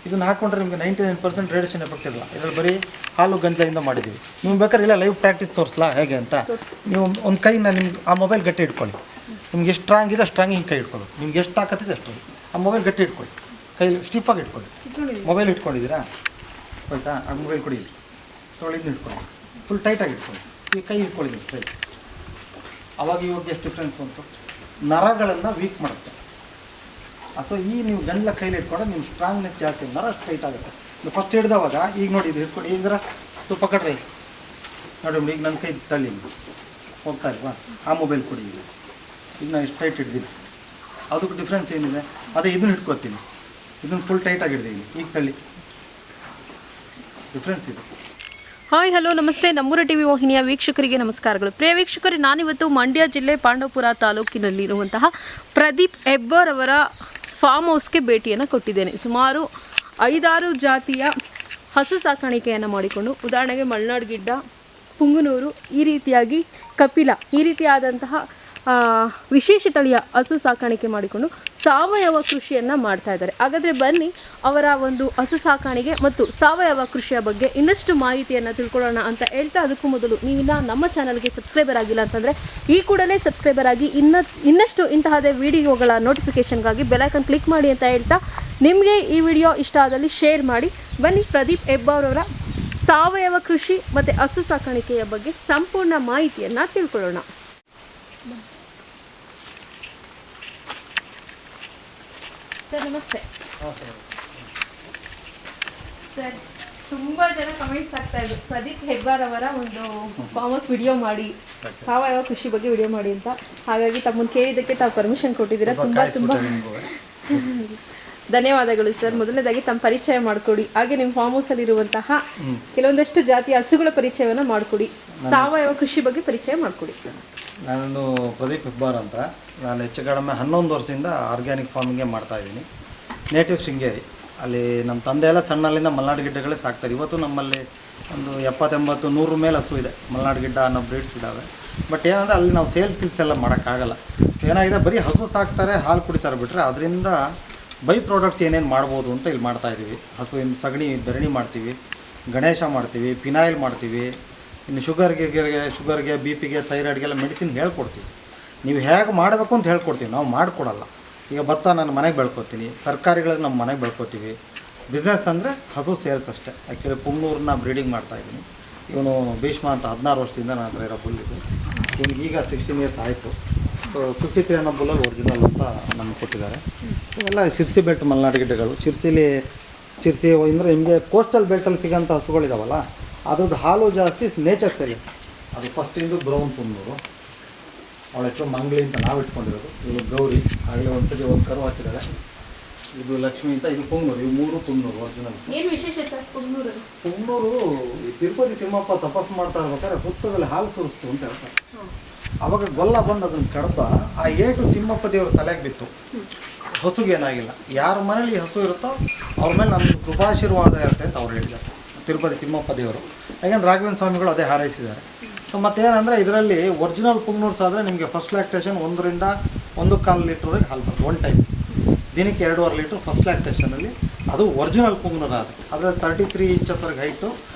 ಇದನ್ನು ಹಾಕೊಂಡ್ರೆ ನಿಮಗೆ 99% ರೇಡಿಯೇಷನ್ ಎಫೆಕ್ಟ್ ಇರಲ್ಲ. ಇದರಲ್ಲಿ ಬರೀ ಹಾಲು ಗಂಜಲಿಂದ ಮಾಡಿದ್ದೀವಿ. ನೀವು ಬೇಕಾದ್ರೆ ಇಲ್ಲ ಲೈವ್ ಪ್ರಾಕ್ಟೀಸ್ ತೋರಿಸ್ಲಾ ಹೇಗೆ ಅಂತ. ನೀವು ಒಂದು ಕೈನ ನಿಮ್ಗೆ ಆ ಮೊಬೈಲ್ ಗಟ್ಟಿ ಇಟ್ಕೊಳ್ಳಿ. ನಿಮ್ಗೆ ಎಷ್ಟು ಸ್ಟ್ರಾಂಗ್ ಇದೆ ಸ್ಟ್ರಾಂಗ್ ಹಿಂಗೆ ಕೈ ಇಟ್ಕೊಳ್ಳಿ. ನಿಮ್ಗೆ ಎಷ್ಟು ತಾಕತ್ತಿದೆ ಅಷ್ಟು ಆ ಮೊಬೈಲ್ ಗಟ್ಟಿ ಇಟ್ಕೊಳ್ಳಿ. ಕೈಲಿ ಸ್ಟಿಫಾಗಿ ಇಟ್ಕೊಳ್ಳಿ. ಮೊಬೈಲ್ ಇಟ್ಕೊಂಡಿದ್ದೀರಾ ಹೋಯ್ತಾ? ಆ ಮೊಬೈಲ್ ಕೊಡಿ, ತೊಳೆದನ್ನ ಇಟ್ಕೊಳ್ಳಿ. ಫುಲ್ ಟೈಟಾಗಿ ಇಟ್ಕೊಳ್ಳಿ. ಈ ಕೈ ಇಟ್ಕೊಳ್ಳಿ ಕೈ. ಅವಾಗ ಇವಾಗ ಎಷ್ಟು ಡಿಫ್ರೆನ್ಸ್ ಬಂತು? ನರಗಳನ್ನು ವೀಕ್ ಮಾಡುತ್ತೆ. ಅಥವಾ ಈ ನೀವು ಗಂಜಲ ಕೈಲಿ ಇಟ್ಕೊಂಡ್ರೆ ನಿಮ್ಮ ಸ್ಟ್ರಾಂಗ್ನೆಸ್ ಜಾಸ್ತಿ, ನರ ಸ್ಟ್ರೈಟ್ ಆಗುತ್ತೆ. ನೀವು ಫಸ್ಟ್ ಹಿಡ್ದವಾಗ ಈಗ ನೋಡಿ ಇದು ಹಿಡ್ಕೊಂಡು ಈಗ ತುಪ್ಪ ಕಡ್ರಿ ನೋಡಿ. ಈಗ ನನ್ನ ಕೈ ತಳ್ಳಿ ಹೋಗ್ತಾ ಇಲ್ವಾ? ಆ ಮೊಬೈಲ್ ಕೊಡಿ. ಈಗ ನಾನು ಸ್ಟ್ರೈಟ್ ಹಿಡ್ದಿದ್ದು ಅದಕ್ಕೆ ಡಿಫ್ರೆನ್ಸ್ ಏನಿದೆ? ಅದೇ ಇದನ್ನು ಹಿಡ್ಕೊತೀನಿ, ಇದನ್ನು ಫುಲ್ ಟೈಟಾಗಿ ಹಿಡ್ದೀನಿ. ಈಗ ತಳ್ಳಿ, ಡಿಫ್ರೆನ್ಸ್ ಇದೆ. ಹಾಯ್ ಹಲೋ ನಮಸ್ತೆ. ನಮ್ಮೂರ ಟಿವಿ ವಾಹಿನಿಯ ವೀಕ್ಷಕರಿಗೆ ನಮಸ್ಕಾರಗಳು. ಪ್ರಿಯ ವೀಕ್ಷಕರೇ, ನಾನಿವತ್ತು ಮಂಡ್ಯ ಜಿಲ್ಲೆ ಪಾಂಡವಪುರ ತಾಲೂಕಿನಲ್ಲಿರುವಂತಹ ಪ್ರದೀಪ್ ಹೆಬ್ಬಾರ್ ಅವರ ಫಾರ್ಮ್ ಹೌಸ್ಗೆ ಭೇಟಿಯನ್ನು ಕೊಟ್ಟಿದ್ದೇನೆ. ಸುಮಾರು 5-6 ಜಾತಿಯ ಹಸು ಸಾಕಾಣಿಕೆಯನ್ನು ಮಾಡಿಕೊಂಡು, ಉದಾಹರಣೆಗೆ ಮಲೆನಾಡು ಗಿಡ್ಡ, ಪುಂಗನೂರು, ಈ ರೀತಿಯಾಗಿ ಕಪಿಲ, ಈ ರೀತಿಯಾದಂತಹ ವಿಶೇಷ ತಳಿಯ ಹಸು ಸಾಕಾಣಿಕೆ ಮಾಡಿಕೊಂಡು ಸಾವಯವ ಕೃಷಿಯನ್ನು ಮಾಡ್ತಾ ಇದ್ದಾರೆ. ಹಾಗಾದರೆ ಬನ್ನಿ ಅವರ ಒಂದು ಹಸು ಸಾಕಾಣಿಕೆ ಮತ್ತು ಸಾವಯವ ಕೃಷಿಯ ಬಗ್ಗೆ ಇನ್ನಷ್ಟು ಮಾಹಿತಿಯನ್ನು ತಿಳ್ಕೊಳ್ಳೋಣ ಅಂತ ಹೇಳ್ತಾ, ಅದಕ್ಕೂ ಮೊದಲು ನೀವಿನ್ನ ನಮ್ಮ ಚಾನಲ್ಗೆ ಸಬ್ಸ್ಕ್ರೈಬರ್ ಆಗಿಲ್ಲ ಅಂತಂದರೆ ಈ ಕೂಡಲೇ ಸಬ್ಸ್ಕ್ರೈಬರ್ ಆಗಿ ಇನ್ನಷ್ಟು ಇಂತಹದೇ ವಿಡಿಯೋಗಳ ನೋಟಿಫಿಕೇಷನ್ಗಾಗಿ ಬೆಲೈಕನ್ ಕ್ಲಿಕ್ ಮಾಡಿ ಅಂತ ಹೇಳ್ತಾ, ನಿಮಗೆ ಈ ವಿಡಿಯೋ ಇಷ್ಟ ಆದಲ್ಲಿ ಶೇರ್ ಮಾಡಿ. ಬನ್ನಿ ಪ್ರದೀಪ್ ಹೆಬ್ಬಾರ್ ಅವರ ಸಾವಯವ ಕೃಷಿ ಮತ್ತು ಹಸು ಸಾಕಾಣಿಕೆಯ ಬಗ್ಗೆ ಸಂಪೂರ್ಣ ಮಾಹಿತಿಯನ್ನು ತಿಳ್ಕೊಳ್ಳೋಣ. ಸರ್ ನಮಸ್ತೆ. ಸರ್, ತುಂಬಾ ಜನ ಕಮೆಂಟ್ಸ್ ಆಗ್ತಾ ಇದ್ರು ಪ್ರದೀಪ್ ಹೆಬ್ಬಾರ್ ಅವರ ಒಂದು ಫಾರ್ಮ್ ಹೌಸ್ ವಿಡಿಯೋ ಮಾಡಿ, ಸಾವಯವ ಕೃಷಿ ಬಗ್ಗೆ ವಿಡಿಯೋ ಮಾಡಿ ಅಂತ. ಹಾಗಾಗಿ ತಮ್ಮನ್ನು ಕೇಳಿದ್ದಕ್ಕೆ ತಾವು ಪರ್ಮಿಷನ್ ಕೊಟ್ಟಿದ್ದೀರಾ. ತುಂಬಾ ಧನ್ಯವಾದಗಳು ಸರ್. ಮೊದಲನೇದಾಗಿ ತಮ್ಮ ಪರಿಚಯ ಮಾಡಿಕೊಡಿ, ಹಾಗೆ ನಿಮ್ಮ ಫಾರ್ಮ್ ಹೌಸ್ ಅಲ್ಲಿ ಇರುವಂತಹ ಕೆಲವೊಂದಷ್ಟು ಜಾತಿಯ ಹಸುಗಳ ಪರಿಚಯವನ್ನು ಮಾಡಿಕೊಡಿ, ಸಾವಯವ ಕೃಷಿ ಬಗ್ಗೆ ಪರಿಚಯ ಮಾಡಿಕೊಡಿ. ನಾನು ಪ್ರದೀಪ್ ಹೆಬ್ಬಾರ್ ಅಂತ. ನಾನು ಹೆಚ್ಚು ಕಡಿಮೆ 11 ವರ್ಷದಿಂದ ಆರ್ಗ್ಯಾನಿಕ್ ಫಾರ್ಮಿಂಗೇ ಮಾಡ್ತಾಯಿದ್ದೀನಿ. ನೇಟಿವ್ ಶೃಂಗೇರಿ. ಅಲ್ಲಿ ನಮ್ಮ ತಂದೆ ಎಲ್ಲ ಸಣ್ಣಲ್ಲಿಂದ ಮಲೆನಾಡು ಗಿಡ್ಡಗಳೇ ಸಾಕ್ತಾರೆ. ಇವತ್ತು ನಮ್ಮಲ್ಲಿ ಒಂದು 70-80-100 ಮೇಲೆ ಹಸು ಇದೆ. ಮಲೆನಾಡು ಗಿಡ್ಡ ಅನ್ನೋ ಬ್ರೀಡ್ಸ್ ಇದ್ದಾವೆ. ಬಟ್ ಏನಂದರೆ ಅಲ್ಲಿ ನಾವು ಸೇಲ್ಸ್ ಕಿಲ್ಸ್ ಎಲ್ಲ ಮಾಡೋಕ್ಕಾಗಲ್ಲ. ಏನಾಗಿದೆ, ಬರೀ ಹಸು ಸಾಕ್ತಾರೆ, ಹಾಲು ಕುಡಿತಾರೆ ಬಿಟ್ಟರೆ ಅದರಿಂದ ಬೈ ಪ್ರಾಡಕ್ಟ್ಸ್ ಏನೇನು ಮಾಡ್ಬೋದು ಅಂತ ಇಲ್ಲಿ ಮಾಡ್ತಾಯಿದ್ದೀವಿ. ಹಸುವಿನ ಸಗಣಿ ಬೆರಣಿ ಮಾಡ್ತೀವಿ, ಗಣೇಶ ಮಾಡ್ತೀವಿ, ಪಿನಾಯಿಲ್ ಮಾಡ್ತೀವಿ. ಇನ್ನು ಶುಗರ್ಗೆ BP ಗೆ ಥೈರಾಯ್ಡ್ಗೆಲ್ಲ ಮೆಡಿಸಿನ್ ಹೇಳ್ಕೊಡ್ತೀವಿ. ನೀವು ಹೇಗೆ ಮಾಡಬೇಕು ಅಂತ ಹೇಳ್ಕೊಡ್ತೀವಿ, ನಾವು ಮಾಡಿಕೊಡಲ್ಲ. ಈಗ ಭತ್ತ ನಾನು ಮನೆಗೆ ಬೆಳ್ಕೊತೀನಿ, ತರಕಾರಿಗಳಿಗೆ ನಮ್ಮ ಮನೆಗೆ ಬೆಳ್ಕೊತೀವಿ. ಬಿಸ್ನೆಸ್ ಅಂದರೆ ಹಸು ಸೇಲ್ಸ್ ಅಷ್ಟೇ. ಆ್ಯಕ್ಚುಲಿ ಪುಂಗ್ನೂರನ್ನ ಬ್ರೀಡಿಂಗ್ ಮಾಡ್ತಾಯಿದ್ದೀನಿ. ಇವನು ಭೀಷ್ಮ ಅಂತ 16 ವರ್ಷದಿಂದ ನನ್ನ ಹತ್ರ ಇರೋ ಬುಲ್ಲಿದ್ದು. ಇವನಿಗೆ ಈಗ 16 ಇಯರ್ಸ್ ಆಯಿತು. ಸೊ 53 ಅನ್ನೋ ಬುಲ್ಲಲ್ಲಿ ಒರಿಜಿನಲ್ ಅಂತ ನಮಗೆ ಕೊಟ್ಟಿದ್ದಾರೆ. ಇವೆಲ್ಲ ಶಿರ್ಸಿ ಬೆಲ್ಟ್ ಮಲೆನಾಡು ಗಿಡ್ಡಗಳು. ಶಿರ್ಸಿ ಅಂದರೆ ನಿಮಗೆ ಕೋಸ್ಟಲ್ ಬೆಲ್ಟಲ್ಲಿ ಸಿಗೋಂಥ ಹಸುಗಳಿದಾವಲ್ಲ, ಅದ್ರದ್ದು ಹಾಲು ಜಾಸ್ತಿ, ನೇಚರ್ ಸರಿ. ಅದು ಫಸ್ಟ್ ಇಂದು ಬ್ರೌನ್ ಪುಂಗ್ನೂರು, ಅವಳ ಹೆಸರು ಮಂಗ್ಲಿ ಅಂತ ನಾವು ಇಟ್ಕೊಂಡಿರೋದು. ಇವು ಗೌರಿ, ಆಗಲೇ ಒಂದ್ಸತಿ ಒಂದು ಕರು ಹಾಕಿದ್ದಾರೆ. ಇದು ಲಕ್ಷ್ಮಿ ಅಂತ, ಇದು ಪುಂಗ್ನೂರು. ಇವು 3 ಪುಂಗ್ನೂರು ಒರಿಜಿನಲ್. ಏನು ವಿಶೇಷತೆ ಪುಂಗ್ನೂರು? ಈ ತಿರುಪತಿ ತಿಮ್ಮಪ್ಪ ತಪಸ್ಸು ಮಾಡ್ತಾ ಇರ್ಬೇಕಾದ್ರೆ ಹುತ್ತದಲ್ಲಿ ಹಾಲು ಸುರಿಸ್ತು ಅಂತ ಹೇಳ್ತಾರೆ. ಅವಾಗ ಗೊಲ್ಲ ಬಂದು ಅದನ್ನು ಕಡ್ದ ಆ ಏಟು ತಿಮ್ಮಪ್ಪ ದೇವ್ರ ತಲೆಗೆ ಬಿತ್ತು. ಹಸುಗೆ ಏನಾಗಿಲ್ಲ. ಯಾರ ಮನೇಲಿ ಹಸು ಇರುತ್ತೋ ಅವ್ರ ಮೇಲೆ ನಮ್ಮ ಕೃಪಾಶೀರ್ವಾದ ಇರುತ್ತೆ ಅಂತ ಅವ್ರು ಹೇಳಿದ್ದಾರೆ, ತಿರುಪತಿ ತಿಮ್ಮಪ್ಪ ದೇವರು. ಯಾಕಂದ್ರೆ ರಾಘವೇಂದ್ರ ಸ್ವಾಮಿಗಳು ಅದೇ ಹಾರೈಸಿದ್ದಾರೆ. ಸೊ ಮತ್ತೇನಂದರೆ ಇದರಲ್ಲಿ ಒರಿಜಿನಲ್ ಪುಂಗ್ನೂರ್ಸ್ ಆದರೆ ನಿಮಗೆ ಫಸ್ಟ್ ಲ್ಯಾಕ್ಟೇಷನ್ 1ರಿಂದ 1.25 ಲೀಟ್ರ್ವರೆಗೆ ಹಾಲು ಬರ್ತದೆ. ಒನ್ ಟೈಮ್ ದಿನಕ್ಕೆ 2.5 ಲೀಟ್ರ್ ಫಸ್ಟ್ ಲ್ಯಾಕ್ಟೇಷನಲ್ಲಿ. ಅದು ಒರಿಜಿನಲ್ ಪುಂಗ್ನೂರು. ಅದರಲ್ಲಿ 33 ಇಂಚಸ್ವರೆಗೆ ಹೈಟು,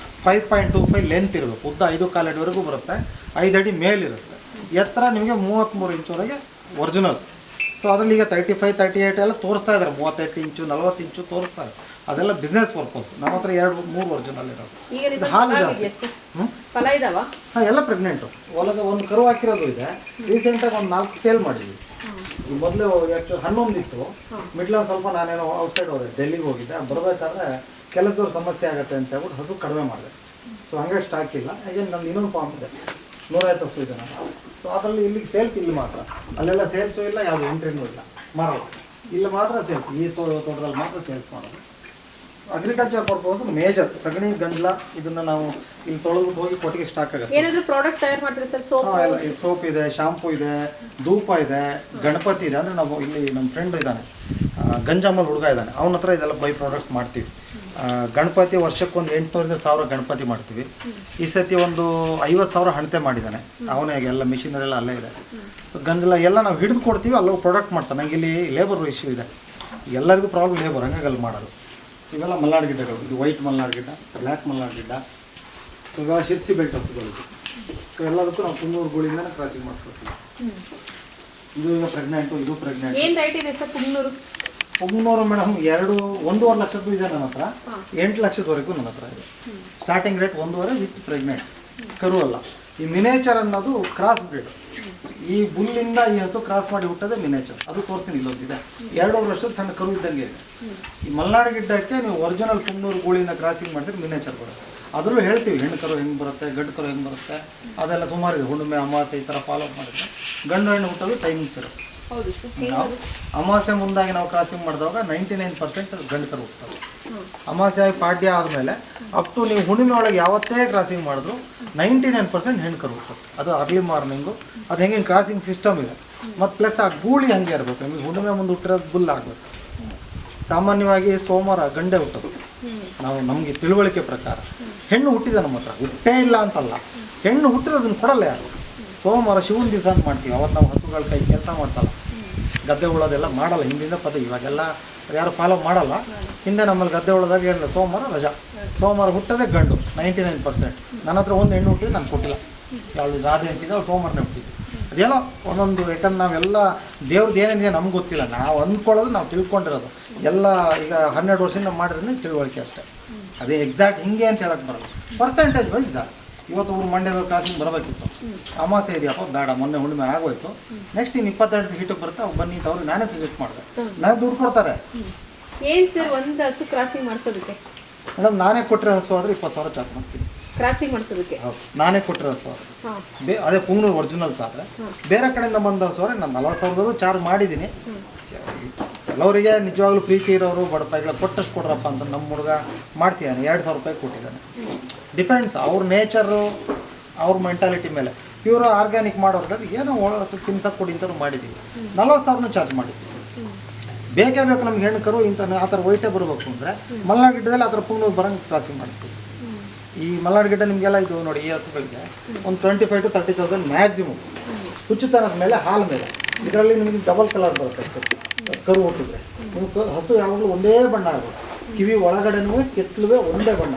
5.25 ಲೆಂತ್ ಇರಬೇಕು. ಉದ್ದ 5.25 ಅಡಿವರೆಗೂ ಬರುತ್ತೆ. 5 ಅಡಿ ಮೇಲಿರುತ್ತೆ. ಎತ್ತರ ನಿಮಗೆ 33 ಇಂಚವರೆಗೆ ಒರಿಜಿನಲ್. ಸೊ ಅದರಲ್ಲಿ ಈಗ 35, 38 ಎಲ್ಲ ತೋರಿಸ್ತಾ ಇದ್ದಾರೆ. 38 ಇಂಚು, 40 ಇಂಚು ತೋರಿಸ್ತಾರೆ. ಅದೆಲ್ಲ ಬಿಸ್ನೆಸ್ ಪರ್ಪಸ್. ನಮ್ಮ ಹತ್ರ 2-3 ಒರಿಜಿನಲ್ ಇರೋದು. ಹಾಲು ಜಾಸ್ತಿ. ಹಾಂ, ಎಲ್ಲ ಪ್ರೆಗ್ನೆಂಟು. ಒಳಗೆ ಒಂದು ಕರು ಹಾಕಿರೋದು ಇದೆ. ರೀಸೆಂಟಾಗಿ ಒಂದು 4 ಸೇಲ್ ಮಾಡಿದ್ವಿ. ಈ ಮೊದಲು 11 ಇತ್ತು. ಮಿಡ್ಲಲ್ಲಿ ಸ್ವಲ್ಪ ನಾನೇನೋ ಔಟ್ಸೈಡ್ ಹೋದೆ, ಡೆಲ್ಲಿಗೆ ಹೋಗಿದ್ದೆ. ಬರಬೇಕಾದ್ರೆ ಕೆಲಸದವ್ರ ಸಮಸ್ಯೆ ಆಗುತ್ತೆ ಅಂತ ಹೇಳ್ಬಿಟ್ಟು ಹಸು ಕಡಿಮೆ ಮಾಡಿದೆ. ಸೊ ಹಂಗಾಗಿ ಸ್ಟಾಕ್ ಇಲ್ಲ. ಹಾಗೆ ನಮ್ದು ಇನ್ನೊಂದು ಫಾರ್ಮ್ ಇದೆ, 150 ಹಸು ಇದೆ ನಾನು. ಸೊ ಅದರಲ್ಲಿ ಇಲ್ಲಿಗೆ ಸೇಲ್ಸ್ ಇಲ್ಲಿ ಮಾತ್ರ. ಅಲ್ಲೆಲ್ಲ ಸೇಲ್ಸು ಇಲ್ಲ, ಯಾವುದು ಎಂಟ್ರಿನೂ ಇಲ್ಲ, ಮಾರೋದು. ಇಲ್ಲಿ ಮಾತ್ರ ಸೇಲ್ಸ್. ಈ ತೋಟದಲ್ಲಿ ಮಾತ್ರ ಸೇಲ್ಸ್ ಮಾಡೋದು. Agriculture purpose major. ಸಗಣಿ ಗಂಜಲ ಇದನ್ನು ನಾವು ಇಲ್ಲಿ ತೊಳೆದ್ಬಿಟ್ಟು ಹೋಗಿ ಕೊಟ್ಟಿಗೆ ಸ್ಟಾಕ್ ಆಗುತ್ತೆ. ಏನಾದರೂ ಪ್ರಾಡಕ್ಟ್ ತಯಾರು ಮಾಡ್ತೀರಾ ಸರ್? ಎಲ್ಲ ಸೋಪ್ ಇದೆ, ಶಾಂಪೂ ಇದೆ, ಧೂಪ ಇದೆ, ಗಣಪತಿ ಇದೆ. ಅಂದರೆ ನಾವು ಇಲ್ಲಿ ನಮ್ಮ ಫ್ರೆಂಡ್ ಇದ್ದಾನೆ, ಗಂಜಾಮಲ್ ಹುಡುಗ ಇದ್ದಾನೆ, ಅವನ ಹತ್ರ ಇದೆಲ್ಲ ಬೈ ಪ್ರಾಡಕ್ಟ್ಸ್ ಮಾಡ್ತೀವಿ. ಗಣಪತಿ ವರ್ಷಕ್ಕೊಂದು 800ರಿಂದ 1000 ಗಣಪತಿ ಮಾಡ್ತೀವಿ. ಈ ಸತಿ ಒಂದು 50,000 ಹಣತೆ ಮಾಡಿದ್ದಾನೆ ಅವನೇ. ಎಲ್ಲ ಮಿಷಿನರಿ ಎಲ್ಲ ಅಲ್ಲೇ ಇದೆ. ಸೊ ಗಂಜಲ ಎಲ್ಲ ನಾವು ಹಿಡಿದು ಕೊಡ್ತೀವಿ, ಅಲ್ಲೂ ಪ್ರಾಡಕ್ಟ್ ಮಾಡ್ತಾನೆ. ನಂಗೆ ಇಲ್ಲಿ ಲೇಬರ್ ಇಶ್ಯೂ ಇದೆ, ಎಲ್ಲರಿಗೂ ಪ್ರಾಬ್ಲಮ್ ಲೇಬರ್, ಹಂಗಾಗಿ ಅಲ್ಲಿ ಮಾಡೋದು. ಇವೆಲ್ಲ ಮಲ್ನಾಡು ಗಿಡ್ಡಗಳು. ಇದು ವೈಟ್ ಮಲ್ನಾಡು ಗಿಡ್ಡ, ಬ್ಲ್ಯಾಕ್ ಮಲ್ನಾಡು ಗಿಡ್ಡ, ಇವಾಗ ಶಿರ್ಸಿ ಬೆಲ್ಟ್ ಹಸುಗಳು. ಸೊ ಎಲ್ಲದಕ್ಕೂ ನಾವು ಪುಂಗ್ನೂರು ಗೂಳಿಂದನೇ ಕ್ರಾಸಿಂಗ್ ಮಾಡ್ಕೊಡ್ತೀವಿ. ಇದು ಈಗ ಪ್ರೆಗ್ನೆಂಟು, ಇದು ಪ್ರೆಗ್ನೆಂಟ್. ಏನು ರೇಟ್ ಇದೆ ಸರ್ ಪುಂಗ್ನೂರು? ಪುಂಗ್ನೂರು ಮೇಡಮ್ 1.5 ಲಕ್ಷದ್ದು ಇದೆ ನನ್ನ ಹತ್ರ, 8 ಲಕ್ಷದವರೆಗೂ ನನ್ನ ಹತ್ರ ಇದೆ. ಸ್ಟಾರ್ಟಿಂಗ್ ರೇಟ್ 1.5 ವಿತ್ ಪ್ರೆಗ್ನೆಂಟ್, ಕರು ಅಲ್ಲ. ಈ ಮಿನೇಚರ್ ಅನ್ನೋದು ಕ್ರಾಸ್ ಬ್ರೀಡ್. ಈ ಬುಲ್ಲಿಂದ ಈ ಹಸು ಕ್ರಾಸ್ ಮಾಡಿ ಹುಟ್ಟೋದೇ ಮಿನೇಚರ್. ಅದು ತೋರಿಸ್ತೀನಿ, ಇಲ್ಲೊಂದಿದೆ 2 ವರ್ಷದ ಸಣ್ಣ ಕರು ಇದ್ದಂಗೆ ಇದೆ. ಈ ಮಲ್ನಾಡು ಗಿಡ್ಡಕ್ಕೆ ನೀವು ಒರಿಜಿನಲ್ ಪುಂಗ್ನೂರು ಗೂಳಿಂದ ಕ್ರಾಸಿಂಗ್ ಮಾಡಿದ್ರೆ ಮಿನೇಚರ್ ಬರುತ್ತೆ. ಅದರಲ್ಲೂ ಹೇಳ್ತೀವಿ ಹೆಣ್ಣು ಕರು ಹೆಂಗೆ ಬರುತ್ತೆ, ಗಂಡು ಕರು ಹೆಂಗೆ ಬರುತ್ತೆ, ಅದೆಲ್ಲ ಸುಮಾರಿದೆ. ಹುಣ್ಣಿಮೆ, ಅಮಾವಾಸ್ಯೆ ಈ ಥರ ಫಾಲೋ ಅಪ್ ಮಾಡಿದ್ರೆ ಗಂಡು ಹೆಣ್ಣು ಹುಟ್ಟೋದು ಟೈಮಿಂಗ್ಸ್ ಇರುತ್ತೆ. ನಾವು ಅಮಾವಾಸ್ಯೆ ಮುಂದಾಗಿ ನಾವು ಕ್ರಾಸಿಂಗ್ ಮಾಡಿದಾಗ 99% ಗಂಡು ಕರು ಹುಡ್ತವೆ. ಅಮಾವಾಸ್ಯೆ ಪಾಡ್ಯ ಆದಮೇಲೆ ಅಪ್ ಟು ನೀವು ಹುಣ್ಣಿಮೆ ಒಳಗೆ ಯಾವತ್ತೇ ಕ್ರಾಸಿಂಗ್ ಮಾಡಿದ್ರು 99% ಹೆಣ್ಣು ಕರು ಹುಟ್ಟುತ್ತೆ. ಅದು ಅರ್ಲಿ ಮಾರ್ನಿಂಗು. ಅದು ಹೆಂಗೆ ಕ್ರಾಸಿಂಗ್ ಸಿಸ್ಟಮ್ ಇದೆ. ಮತ್ತು ಪ್ಲಸ್ ಆ ಗೂಳಿ ಹಂಗೆ ಇರಬೇಕು. ನಿಮಗೆ ಹುಣ್ಣಿಮೆ ಮುಂದೆ ಹುಟ್ಟಿರೋದು ಬುಲ್ ಆಗಬೇಕು. ಸಾಮಾನ್ಯವಾಗಿ ಸೋಮವಾರ ಗಂಡೆ ಹುಟ್ಟೋದು ನಾವು ನಮಗೆ ತಿಳುವಳಿಕೆ ಪ್ರಕಾರ. ಹೆಣ್ಣು ಹುಟ್ಟಿದೆ ನಮ್ಮ ಹತ್ರ, ಹುಟ್ಟೇ ಇಲ್ಲ ಅಂತಲ್ಲ, ಹೆಣ್ಣು ಹುಟ್ಟಿರೋದನ್ನು ಕೊಡಲ್ಲ ಯಾರು. ಸೋಮವಾರ ಶಿವನ ದಿವಸ ಅಂತ ಮಾಡ್ತೀವಿ. ಅವತ್ತು ನಾವು ಹಸುಗಳ ಕೈ ಕೆಲಸ ಮಾಡಿಸಲ್ಲ, ಗದ್ದೆ ಉಳೋದೆಲ್ಲ ಮಾಡಲ್ಲ. ಹಿಂದಿಂದ ಪದ ಇವಾಗೆಲ್ಲ ಯಾರು ಫಾಲೋ ಮಾಡಲ್ಲ. ಹಿಂದೆ ನಮ್ಮಲ್ಲಿ ಗದ್ದೆ ಉಳೋದಾಗ ಏನಿಲ್ಲ, ಸೋಮವಾರ ರಜಾ. ಸೋಮವಾರ ಹುಟ್ಟೋದೇ ಗಂಡು 99%. ನನ್ನ ಹತ್ರ ಒಂದು ಹೆಣ್ಣು ಹುಟ್ಟಿದ್ದು ನಾನು ಕೊಟ್ಟಿಲ್ಲ. ಯಾವುದು ರಾಧೆ ಅಂತಿದ್ದೆ ಅವ್ರು ಸೋಮವಾರನೇ ಹುಟ್ಟಿದ್ದು. ಅದೇನೋ ಒಂದೊಂದು, ಯಾಕಂದ್ರೆ ನಾವೆಲ್ಲ ದೇವ್ರದ್ದು ಏನೇನಿದೆ ನಮ್ಗೆ ಗೊತ್ತಿಲ್ಲ. ನಾವು ಅಂದ್ಕೊಳ್ಳೋದು, ನಾವು ತಿಳ್ಕೊಂಡಿರೋದು ಎಲ್ಲ ಈಗ 12 ವರ್ಷದಿಂದ ಮಾಡಿರೋದೇ ತಿಳುವಳಿಕೆ ಅಷ್ಟೇ. ಅದೇ ಎಕ್ಸಾಕ್ಟ್ ಹಿಂಗೆ ಅಂತ ಹೇಳಕ್ಕೆ ಬರಲ್ಲ. ಪರ್ಸೆಂಟೇಜ್ ವೈಸ್ ಜಾಸ್ತಿ. ಇವತ್ತು ಊರು ಮಂಡ್ಯದ ಕ್ರಾಸಿಂಗ್ ಬರಬೇಕಿತ್ತು, ಅಮಾವಾಸ್ಯೆ ಇದೆಯಪ್ಪ ಬೇಡ, ಮೊನ್ನೆ ಹುಣ್ಣಿಮೆ ಆಗೋಯ್ತು, ನೆಕ್ಸ್ಟ್ ಇನ್ನು 22 ಹೀಟಿಗೆ ಬರುತ್ತೆ, ಅವ್ರು ಬನ್ನಿ ಅಂತ ಅವ್ರಿಗೆ ನಾನೇ ಸಜೆಸ್ಟ್ ಮಾಡಿದೆ. ನನಗೆ ದುಡ್ಡು ಕೊಡ್ತಾರೆ. ಏನು ಸರ್ ಒಂದು ಹಸು ಕ್ರಾಸಿಂಗ್ ಮಾಡಿಸೋದಕ್ಕೆ? ಮೇಡಮ್ ನಾನೇ ಕೊಟ್ಟರೆ ಹಸು ಆದರೆ 20,000 ಚಾರ್ಜ್ ಮಾಡ್ತೀನಿ ಕ್ರಾಸಿಂಗ್ ಮಾಡಿಸೋದಕ್ಕೆ. ಹೌದು, ನಾನೇ ಕೊಟ್ಟರೆ ಹಸು ಆದರೆ ಅದೇ ಪುಂಗ್ನೂರು ಒರಿಜಿನಲ್ಸ್ ಆದರೆ. ಬೇರೆ ಕಡೆಯಿಂದ ಬಂದ ಹಸು ಆದರೆ ನಾನು 40,000 ಚಾರ್ಜ್ ಮಾಡಿದ್ದೀನಿ. ಕೆಲವರಿಗೆ ನಿಜವಾಗ್ಲೂ ಪ್ರೀತಿ ಇರೋರು ಬಡಪಾಯಿಗಳ ಕೊಟ್ಟಷ್ಟು ಕೊಡ್ರಪ್ಪ ಅಂತ ನಮ್ಮ ಹುಡುಗ ಮಾಡ್ತಿದ್ದಾನೆ, 2,000 ರೂಪಾಯಿ ಕೊಟ್ಟಿದ್ದಾನೆ. ಡಿಪೆಂಡ್ಸ್ ಅವ್ರ ನೇಚರು, ಅವ್ರ ಮೆಂಟಾಲಿಟಿ ಮೇಲೆ. ಪ್ಯೂರ್ ಆರ್ಗ್ಯಾನಿಕ್ ಮಾಡೋರ್ಗೆ ಏನೋ ತಿನ್ಸಕ್ಕೆ ಕೊಡಿ ಅಂತಲೂ ಮಾಡಿದ್ದೀವಿ. 40,000 ಚಾರ್ಜ್ ಮಾಡಿದ್ದೀವಿ. ಬೇಕೇ ಬೇಕು ನಮ್ಗೆ ಹೆಣ್ಣು ಕರು ಇಂಥ ಆ ಥರ ವೈಟೇ ಬರಬೇಕು ಅಂದರೆ ಮಲ್ನಾಡು ಗಿಡ್ಡದಲ್ಲಿ ಆ ಥರ ಪುಂಗ್ನೂರು ಬರೋಂಗೆ ಕ್ರಾಸಿಂಗ್ ಮಾಡಿಸ್ತೀವಿ. ಈ ಮಲ್ನಾಡು ಗಿಡ್ಡ ನಿಮಗೆಲ್ಲ ಇದು ನೋಡಿ, ಈ ಹಸುಗಳಿಗೆ ಒಂದು 25,000 to 30,000 ಮ್ಯಾಕ್ಸಿಮಮ್. ಹುಚ್ಚುತನದ ಮೇಲೆ, ಹಾಲು ಮೇಲೆ. ಇದರಲ್ಲಿ ನಿಮಗೆ ಡಬಲ್ ಕಲರ್ ಬರುತ್ತೆ ಹಸು ಕರು ಹುಟ್ಟಿದ್ರೆ. ನೀವು ಹಸು ಯಾವಾಗಲೂ ಒಂದೇ ಬಣ್ಣ ಆಗುತ್ತೆ. ಕಿವಿ ಒಳಗಡೆನೂ ಕೆತ್ತಲುವೆ ಒಂದೇ ಬಣ್ಣ.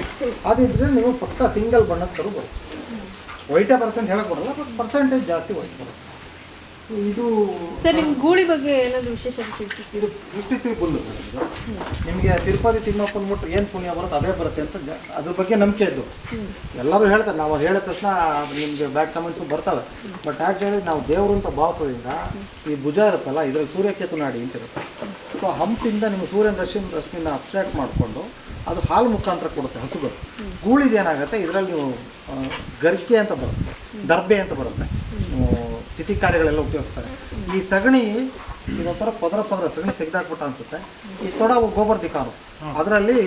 ಅದಿದ್ರೆ ನೀವು ಪಕ್ಕ ಸಿಂಗಲ್ ಬಣ್ಣದ ಕರು ಬರುತ್ತೆ. ವೈಟೇ ಬರುತ್ತೆ ಅಂತ ಹೇಳಕ್ಕೆ ಬರಲ್ಲ, ಬಟ್ ಪರ್ಸೆಂಟೇಜ್ ಜಾಸ್ತಿ ವೈಟ್ ಬರುತ್ತೆ. ಇದು ಸರ್ ನಿಮ್ಮ ಗೂಳಿ ಬಗ್ಗೆ ಏನಾದರೂ ವಿಶೇಷತೆ ತಿಳಿಸಿ. ಇದು ದೃಷ್ಟಿ ಬುಲ್ಲು. ನಿಮಗೆ ತಿರುಪತಿ ತಿಮ್ಮಪ್ಪನ ಮುಟ್ಟು ಏನು ಪುಣ್ಯ ಬರುತ್ತೆ ಅದೇ ಬರುತ್ತೆ ಅಂತ ಅದ್ರ ಬಗ್ಗೆ ನಂಬಿಕೆ ಇದ್ದು ಎಲ್ಲರೂ ಹೇಳ್ತಾರೆ. ನಾವು ಹೇಳಿದ ತಕ್ಷಣ ನಿಮಗೆ ಬ್ಯಾಡ್ ಕಮೆಂಟ್ಸು ಬರ್ತವೆ. ಬಟ್ ಆ್ಯಕ್ಚುಲಿ ನಾವು ದೇವರು ಅಂತ ಭಾವಿಸೋದ್ರಿಂದ ಈ ಭುಜ ಇರುತ್ತಲ್ಲ, ಇದರಲ್ಲಿ ಸೂರ್ಯಕೇತು ನಾಡಿ ಅಂತಿರುತ್ತೆ. ಸೊ ಹಂಪಿಂದ ನಿಮ್ಮ ಸೂರ್ಯನ ರಶ್ಮಿನ ಅಬ್ಸ್ಟ್ರಾಕ್ಟ್ ಮಾಡಿಕೊಂಡು ಅದು ಹಾಲು ಮುಖಾಂತರ ಕೊಡುತ್ತೆ ಹಸುಗಳು. ಗೂಳಿದು ಏನಾಗುತ್ತೆ, ಇದರಲ್ಲಿ ನೀವು ಗರ್ಗೆ ಅಂತ ಬರುತ್ತೆ, ದರ್ಬೆ ಅಂತ ಬರುತ್ತೆ, ತಿಥಿ ಕಾರ್ಯಗಳೆಲ್ಲ ಉಪಯೋಗಿಸ್ತಾರೆ. ಈ ಸಗಣಿ ಇದೊಂಥರ ಪದರ ಸಗಣಿ ತೆಗೆದಾಕ್ಬಿಟ್ಟ ಅನಿಸುತ್ತೆ. ಈ ತೊಡ ಗೋಬರ್ ದಿಕ್ಕಾನು ಅದರಲ್ಲಿ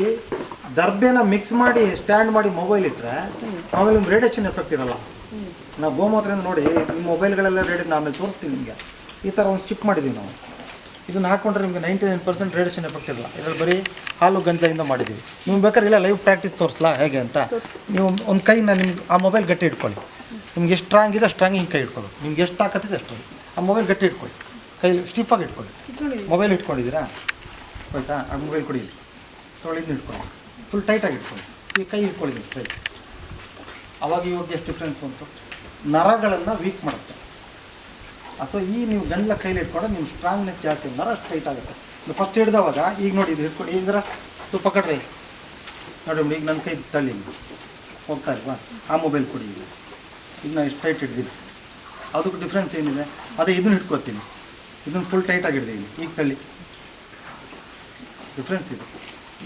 ದರ್ಬೆನ ಮಿಕ್ಸ್ ಮಾಡಿ ಸ್ಟ್ಯಾಂಡ್ ಮಾಡಿ ಮೊಬೈಲ್ ಇಟ್ಟರೆ ಆಮೇಲೆ ನಿಮ್ಗೆ ರೇಡಿಯೇಷನ್ ಎಫೆಕ್ಟ್ ಇರಲ್ಲ. ನಾವು ಗೋಮೂತ್ರದಿಂದ ನೋಡಿ ನಿಮ್ಮ ಮೊಬೈಲ್ಗಳೆಲ್ಲ ರೇಡಿಯೇಷನ್ ಆಮೇಲೆ ತೋರಿಸ್ತೀನಿ ನಿಮಗೆ. ಈ ಥರ ಒಂದು ಚಿಪ್ ಮಾಡಿದ್ದೀವಿ ನಾವು. ಇದನ್ನು ಹಾಕ್ಕೊಂಡ್ರೆ ನಿಮಗೆ 99% ರೇಡಿಯೇಷನ್ ಎಫೆಕ್ಟ್ ಇರಲ್ಲ. ಇದರಲ್ಲಿ ಬರೀ ಹಾಲು ಗಂಜಲಿಂದ ಮಾಡಿದ್ದೀವಿ. ನೀವು ಬೇಕಾದ್ರೆ ಇಲ್ಲ ಲೈವ್ ಪ್ರಾಕ್ಟೀಸ್ ತೋರಿಸ್ಲಾ ಹೇಗೆ ಅಂತ. ನೀವು ಒಂದು ಕೈನ ನಿಮ್ಗೆ ಆ ಮೊಬೈಲ್ ಗಟ್ಟಿ ಇಟ್ಕೊಳ್ಳಿ. ನಿಮ್ಗೆ ಎಷ್ಟು ಸ್ಟ್ರಾಂಗ್ ಇದೆ ಸ್ಟ್ರಾಂಗ್ ಹಿಂಗೆ ಕೈ ಇಟ್ಕೊಳ್ಳಿ. ನಿಮ್ಗೆ ಎಷ್ಟು ತಾಕತ್ತಿದೆ ಅಷ್ಟು ಆ ಮೊಬೈಲ್ ಗಟ್ಟಿ ಇಟ್ಕೊಳ್ಳಿ. ಕೈಲಿ ಸ್ಟಿಫಾಗಿ ಇಟ್ಕೊಳ್ಳಿ. ಮೊಬೈಲ್ ಇಟ್ಕೊಂಡಿದ್ದೀರಾ ಆಯ್ತಾ? ಆ ಮೊಬೈಲ್ ಕೊಡಿ, ತೊಳೆದು ಇಟ್ಕೊಳ್ಳಿ, ಫುಲ್ ಟೈಟಾಗಿ ಇಟ್ಕೊಳ್ಳಿ. ಈ ಕೈ ಇಟ್ಕೊಳ್ಳಿ ಕೈ. ಅವಾಗ ಇವಾಗ ಎಷ್ಟು ಡಿಫ್ರೆನ್ಸ್ ಬಂತು, ನರಗಳನ್ನು ವೀಕ್ ಮಾಡುತ್ತೆ. ಅಥವಾ ಈ ನೀವು ಗಂಜಲ ಕೈಲಿ ಇಟ್ಕೊಂಡ್ರೆ ನಿಮ್ಮ ಸ್ಟ್ರಾಂಗ್ನೆಸ್ ಜಾಸ್ತಿ, ನರ ಸ್ಟ್ರೈಟ್ ಆಗುತ್ತೆ. ಫಸ್ಟ್ ಹಿಡ್ದವಾಗ ಈಗ ನೋಡಿ ಇದು ಹಿಡ್ಕೊಂಡು ಇದರ ತುಪ್ಪ ಕಟ್ರಿ ನೋಡಿ. ಈಗ ನನ್ನ ಕೈ ತಳ್ಳಿ ಹೋಗ್ತಾ ಇಲ್ವಾ, ಆ ಮೊಬೈಲ್ ಕೊಡಿ. ಈಗ ನಾನು ಎಷ್ಟು ಟೈಟ್ ಹಿಡ್ದಿದ್ದು ಅದಕ್ಕೆ ಡಿಫ್ರೆನ್ಸ್ ಏನಿದೆ. ಅದೇ ಇದನ್ನು ಹಿಡ್ಕೊತೀನಿ, ಇದನ್ನು ಫುಲ್ ಟೈಟಾಗಿ ಹಿಡ್ದೀನಿ. ಈಗ ತಳ್ಳಿ, ಡಿಫ್ರೆನ್ಸ್ ಇದೆ.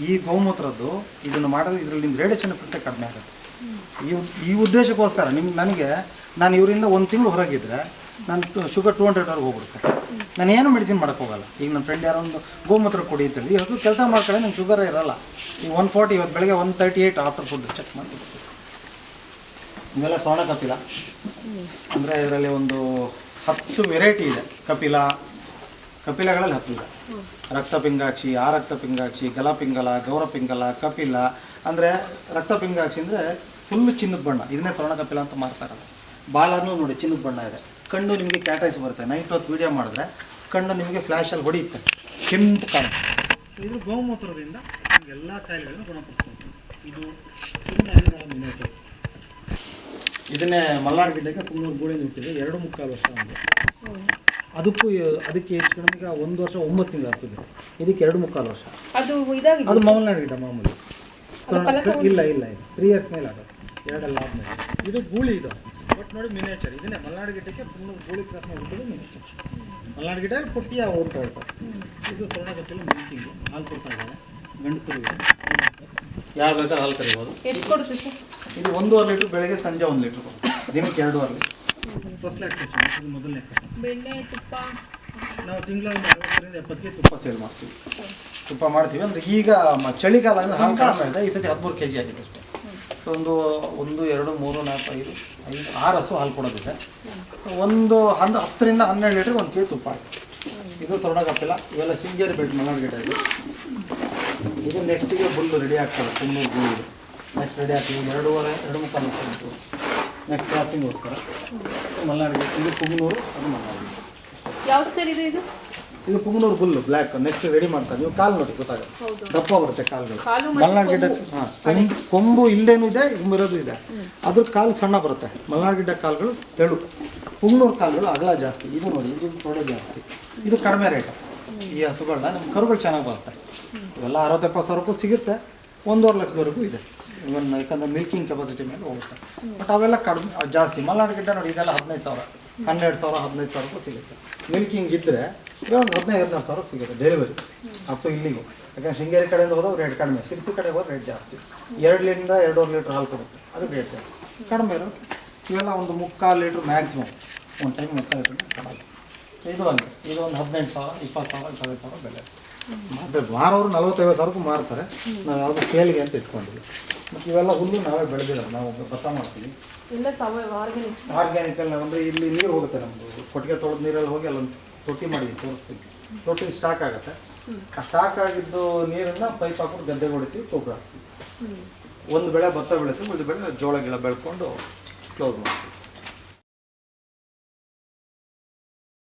ಈ ಗೋಮೂತ್ರದ್ದು ಇದನ್ನು ಮಾಡೋದು ಇದರಲ್ಲಿ ನಿಮ್ಮ ರೇಡಿಯೇಷನ್ ಎಫೆಕ್ಟೇ ಕಡಿಮೆ ಆಗುತ್ತೆ. ಈ ಉದ್ದೇಶಕ್ಕೋಸ್ಕರ ನನಗೆ ನಾನು ಇವರಿಂದ 1 ತಿಂಗಳು ಹೊರಗಿದ್ರೆ ನಾನು ಶುಗರ್ 200ವರೆಗೆ ಹೋಗ್ಬಿಡುತ್ತೆ. ನಾನು ಏನು ಮೆಡಿಸಿನ್ ಮಾಡೋಕ್ಕೆ ಹೋಗಲ್ಲ. ಈಗ ನನ್ನ ಫ್ರೆಂಡ್ ಯಾರೋ ಒಂದು ಗೋಮೂತ್ರ ಕೊಡಿ ಅಂತೇಳಿ ಈ ಹೊತ್ತು ಕೆಲಸ ಮಾಡ್ಕೊಳ್ಳಿ, ನಂಗೆ ಶುಗರೇ ಇರೋಲ್ಲ. ಈಗ 140, ಇವತ್ತು ಬೆಳಗ್ಗೆ 138 ಆಫ್ಟರ್ ಫುಡ್ ಚೆಕ್ ಮಾಡಿ. ಇವೆಲ್ಲ ಸ್ವರ್ಣ ಕಪಿಲ ಅಂದರೆ ಇದರಲ್ಲಿ ಒಂದು 10 ವೆರೈಟಿ ಇದೆ. ಕಪಿಲಗಳಲ್ಲಿ 10 ಇದೆ. ರಕ್ತಪಿಂಗಾಕ್ಷಿ, ಆರಕ್ತಪಿಂಗಾಕ್ಷಿ, ಗಲಪಿಂಗಲ, ಗೌರಪಿಂಗಲ, ಕಪಿಲ. ಅಂದರೆ ರಕ್ತಪಿಂಗಾಕ್ಷಿ ಅಂದರೆ ಫುಲ್ಲು ಚಿನ್ನದ ಬಣ್ಣ, ಇದನ್ನೇ ಸ್ವರ್ಣ ಕಪಿಲ ಅಂತ ಮಾಡ್ತಾರೆ. ಬಾಲನೂ ನೋಡಿ ಚಿನ್ನದ ಬಣ್ಣ ಇದೆ. ಕಣ್ಣು ನಿಮಗೆ ಕ್ಯಾಟೈಸ್ ಬರುತ್ತೆ. ನೈಟ್ ಹೊತ್ತು ವೀಡಿಯೋ ಮಾಡಿದ್ರೆ ಕಣ್ಣು ನಿಮಗೆ ಫ್ಲ್ಯಾಶಲ್ಲಿ ಹೊಡೆಯುತ್ತೆ, ಕೆಂಪು ಕಾಣುತ್ತೆ. ಇದು ಗೋಮೂತ್ರದಿಂದ ಎಲ್ಲ ಕಾಯಿಲೆಗಳನ್ನು ಗುಣಪಡಿಸ್ಕೊಳ್ತೀವಿ. ಇದು ಸುಮ್ಮನೆ ಮಿನೇಚರ್. ಇದನ್ನೇ ಮಲ್ನಾಡು ಗಿಡ್ಡಕ್ಕೆ ಕುಮ್ಮೂರು ಗೂಳಿಂದ ಹುಟ್ಟಿದೆ 2.25 ವರ್ಷ ಒಂದು. ಅದಕ್ಕೆ ಹೆಚ್ಚು ಕಡಿಮೆ 1 ವರ್ಷ 9 ತಿಂಗಳು ಆಗ್ತದೆ. ಇದಕ್ಕೆ 2.25 ವರ್ಷ. ಅದು ಮಲ್ನಾಡು ಗಿಡ್ಡ ಮಾಮೂಲಿ. ಇಲ್ಲ ಇದು 3 ಇಯರ್ಸ್ ಮೇಲೆ ಆಗೋದು, 2 ಆದ್ಮೇಲೆ. ಇದು ಗೂಳಿ ಇದು, ಬಟ್ ನೋಡಿ ಮಿನೇಚರ್. ಇದನ್ನೇ ಮಲ್ನಾಡು ಗಿಡ್ಡಕ್ಕೆ ಕುಮ್ಮೂರು ಗೂಳಿ ಕ್ರಾಸ್ ಮಾಡಿಬಿಟ್ಟು ಮಿನೇಚರ್. ಮಲ್ನಾಡು ಗಿಡ್ಡ ಪುಟ್ಟಿಯ ಹೋಗ್ತಾ ಇರ್ತಾರೆ. ಇದು ತೊಗೊಂಡೋಗತ್ತಿಲ್ಲ ಮಿಲ್ಕಿಂಗು, ಹಾಲು ಕೊಡ್ತಾ ಇದ್ದಾರೆ. ಗಂಡು ಕರುಗಳು ಯಾರು ಬೇಕಾದ್ರೆ ಹಾಲು ಕರಿಬೋದು. ಎಷ್ಟು ಕೊಡುತ್ತೆ ಸರ್? ಇದು 1.5 ಲೀಟ್ರ್ ಬೆಳಗ್ಗೆ, ಸಂಜೆ 1 ಲೀಟ್ರ್ ದಿನಕ್ಕೆ 2.5 ಲೀಟ್ರ್. ಫಸ್ಟ್ ಲ್ಯಾಕ್ಟೇಷನ್ ಇದು ಮೊದಲನೇ ಕಸ. ಬೆಣ್ಣೆ ತುಪ್ಪ ನಾವು ತಿಂಗಳಲ್ಲಿ 60ರಿಂದ 70 ತುಪ್ಪ ಸೇಲ್ ಮಾಡ್ತೀವಿ. ತುಪ್ಪ ಮಾಡ್ತೀವಿ ಅಂದರೆ ಈಗ ಚಳಿಗಾಲ ಅಂದರೆ ಹಾಲು ಕಡಿಮೆ ಇದೆ. ಈ ಸತಿ 13 kg ಆಗಿದೆ ಅಷ್ಟೇ. ಸೊ 1, 2, 3, 4, 5, 6 ಹಸು ಹಾಲು ಕೊಡೋದಿದೆ. ಒಂದು 10ರಿಂದ 12 ಲೀಟ್ರಿಗೆ 1 kg ತುಪ್ಪ ಆಗಿದೆ. ಇದು ಸ್ವರ್ಣಗಪ್ಪಿಲ್ಲ. ಇವೆಲ್ಲ ಶೃಂಗೇರಿ ಬೆಡ್ ಮಲ್ನಾಡು ಗಿಡ ಇದು. ಇದು ನೆಕ್ಸ್ಟಿಗೆ ಬುಲ್ಲು ರೆಡಿ ಆಗ್ತದೆ. ಕುಮ್ಮೂರು ಗೂಳಿ ನೆಕ್ಸ್ಟ್ ರೆಡಿ ಆಗ್ತೀವಿ. 2.5 ಲಕ್ಷ ನೆಕ್ಸ್ಟ್ ಕ್ರಾಸಿಂಗ್ ಹೋಗ್ತಾರೆ ಮಲ್ನಾಡು ಗಿಡ. ಇದು ಕುಮ್ಮೂರು, ಅದು ಮಲ್ನಾಡು. ಯಾವ್ದು ಸರ್ ಇದು? ಇದು Punganur bull black. Next ready ಮಾಡ್ತಾರೆ. ನೀವು ಕಾಲು ನೋಡಿ ಗೊತ್ತಾಗುತ್ತೆ, ದಪ್ಪ ಬರುತ್ತೆ ಕಾಲುಗಳು. ಮಲ್ನಾಡು ಗಿಡ್ಡ ಕೊಂಬು ಇಲ್ಲೇನು ಇದೆ, ಇರೋದು ಇದೆ. ಅದ್ರ ಕಾಲು ಸಣ್ಣ ಬರುತ್ತೆ. ಮಲ್ನಾಡು ಗಿಡ್ಡ ಕಾಲುಗಳು ತೆಳು, ಪುಂಗನೂರು ಕಾಲುಗಳು ಅಗಲ ಜಾಸ್ತಿ. ಇದು ನೋಡಿ, ಇದು ತೊಡೆ ಜಾಸ್ತಿ. ಇದು ಕಡಿಮೆ ರೇಟ್. ಈ ಹಸುಗಳನ್ನ ನಮ್ಮ ಕರುಗಳು ಚೆನ್ನಾಗಿ ಬರುತ್ತೆ. ಇವೆಲ್ಲ 60-70 ಸಾವಿರ ರೂಪಾಯಿ ಸಿಗುತ್ತೆ. 1.5 ಲಕ್ಷದವರೆಗೂ ಇದೆ. ಇವನ್ ಯಾಕಂದರೆ ಮಿಲ್ಕಿಂಗ್ ಕೆಪಾಸಿಟಿ ಮೇಲೆ ಹೋಗುತ್ತೆ. ಬಟ್ ಅವೆಲ್ಲ ಕಡಿಮೆ ಜಾಸ್ತಿ. ಮಲ್ನಾಡು ಗಿಡ್ಡ ನೋಡಿ, ಇದೆಲ್ಲ 15,000, 12,000, 15,000 ರೂಪಾಯಿ ಸಿಗುತ್ತೆ. ಮಿಲ್ಕಿಂಗ್ ಇದ್ದರೆ ಒಂದು 15-16 ಸಾವಿರ ಸಿಗುತ್ತೆ ಡೆಲಿವರಿ ಅಪ್ ಟು ಇಲ್ಲಿಗೂ. ಯಾಕಂದರೆ ಶೃಂಗೇರಿ ಕಡೆಯಿಂದ ಹೋದಾಗ ರೇಟ್ ಕಡಿಮೆ, ಸಿರ್ಸಿ ಕಡೆ ಹೋದ್ರೆ ರೇಟ್ ಜಾಸ್ತಿ. 2ರಿಂದ 2.5 ಲೀಟ್ರ್ ಹಾಲು ಕೊಡುತ್ತೆ, ಅದಕ್ಕೆ ರೇಟ್ ಜಾಸ್ತಿ. ಕಡಿಮೆ ಇರೋದು ಇವೆಲ್ಲ ಒಂದು 3/4 ಲೀಟ್ರ್ ಮ್ಯಾಕ್ಸಿಮಮ್ ಒಂದು ಟೈಮ್ 3/4 ಲೀಟ್ರ್ ಕಡಿಮೆ. ಇದು ಒಂದು 18,000, 20,000, 25,000 ಬೆಲೆ. ಆದರೆ ಮಾರೋರು 40-50 ಸಾವಿರಕ್ಕೂ ಮಾರ್ತಾರೆ. ನಾವು ಯಾವುದು ಸೇಲ್ಗೆ ಅಂತ ಇಟ್ಕೊಂಡಿಲ್ಲ. ಮತ್ತು ಇವೆಲ್ಲ ಹುಲ್ಲು ನಾವೇ ಬೆಳೆದಿರೋದು. ನಾವು ಭತ್ತ ಮಾಡ್ತೀವಿ ಆರ್ಗ್ಯಾನಿಕಲ್ಲಿ. ಅಂದರೆ ಇಲ್ಲಿ ನೀರು ಹೋಗುತ್ತೆ ನಮ್ಮದು, ಕೊಟ್ಟಿಗೆ ತೊಳೆದ ನೀರಲ್ಲಿ ಹೋಗಿ ಅಲ್ಲೊಂದು ತೊಟ್ಟಿ ಮಾಡಿದ್ವಿ, ತೋರಿಸ್ತೀವಿ. ತೊಟ್ಟಿ ಸ್ಟಾಕ್ ಆಗುತ್ತೆ. ಆ ಸ್ಟಾಕ್ ಆಗಿದ್ದು ನೀರನ್ನು ಪೈಪ್ ಹಾಕೊಂಡು ಗದ್ದೆಗೆ ಹೊಡಿತೀವಿ, ಗೊಬ್ಬರ ಹಾಕ್ತೀವಿ. ಒಂದು ಬೆಳೆ ಭತ್ತ ಬೆಳಿತೀವಿ, ಒಂದು ಬೆಳೆ ಜೋಳ ಗಿಳ ಬೆಳ್ಕೊಂಡು ಕ್ಲೋಸ್ ಮಾಡ್ತೀವಿ.